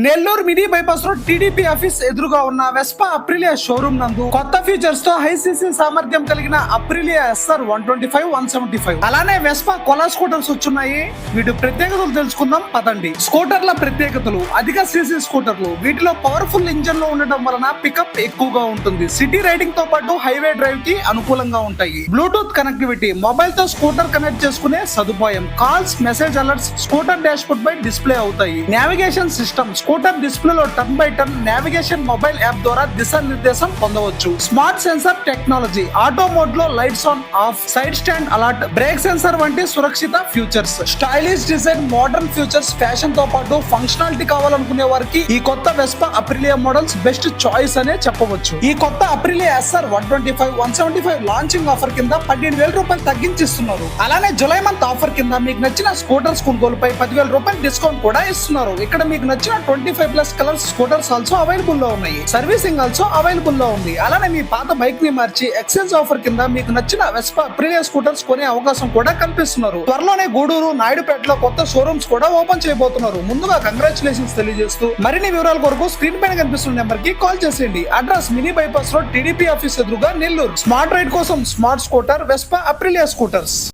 Nellore mini bypass road TDP office ఎదురుగా ఉన్న Vespa Aprilia showroom నందు కొత్త ఫీచర్స్ తో హై సీసీ సామర్థ్యం కలిగిన అప్రిలియా SR 125 175 అలానే వెస్పా కొలా స్కూటర్స్ వచ్చున్నాయి. వీటి ప్రత్యేకతలు తెలుసుకుందాం పదండి. స్కూటర్ల ప్రత్యేకతలు: అధిక సీసీ స్కూటర్లు. వీటిలో పవర్ఫుల్ ఇంజన్ లో ఉండడం వలన పికప్ ఎక్కువగా ఉంటుంది. సిటీ రైడింగ్ తో పాటు హైవే డ్రైవ్ కి అనుకూలంగా ఉంటాయి. బ్లూటూత్ కనెక్టివిటీ: మొబైల్ తో స్కూటర్ కనెక్ట్ చేసుకునే సదుపాయం. Calls, message alerts scooter dashboard పై డిస్ప్లే అవుతాయి. నావిగేషన్ సిస్టమ్: స్కూటర్ డిస్ప్లే లో turn by turn navigation mobile app ద్వారా దిశానిర్దేశం పొందవచ్చు. Smart sensor technology: auto mode లో lights on off, side stand alert, brake sensor వంటి సురక్షిత features. Stylish design, modern features, fashion తో పాటు ఫంక్షనాలిటీ కావాలనుకునే వారికి ఈ కొత్త Vespa Aprilia models best choice అనే చెప్పవచ్చు. ఈ కొత్త అప్రిలియా SR 125 175 లాంచింగ్ ఆఫర్ కింద 17,000 రూపాయలు తగ్గించిస్తున్నారు. అలానే జులై మంత్ ఆఫర్ కింద మీకు నచ్చిన స్కూటర్స్ కొనుగోలుపై 10,000 రూపాయలు డిస్కౌంట్ కూడా ఇస్తున్నారు. ఇక్కడ మీకు నచ్చిన 25+ కలర్స్ స్కూటర్స్ ఆల్సో అవైలబుల్ లో ఉన్నాయి. సర్వీసింగ్ ఆల్సో అవైలబుల్ లో ఉంది. అలానే మీ పాత బైక్ ని మార్చి ఎక్స్చేంజ్ ఆఫర్ కింద మీకు నచ్చిన వెస్పా అప్రిలియా స్కూటర్స్ కొనే అవకాశం కూడా కల్పిస్తున్నారు. త్వరలోనే గూడూరు, నాయుడుపేటలో కొత్త షోరూమ్స్ కూడా ఓపెన్ చేయబోతున్నారు. ముందుగా కంగ్రాచులేషన్స్ తెలియజేస్తూ మరిన్ని వివరాల కొరకు స్క్రీన్ పైన కనిపిస్తున్న నెంబర్ కి కాల్ చేసేయండి. Address mini bypass road TDP office ఎదురుగా నెల్లూరు. స్మార్ట్ రైడ్ కోసం smart scooter Vespa Aprilia scooters.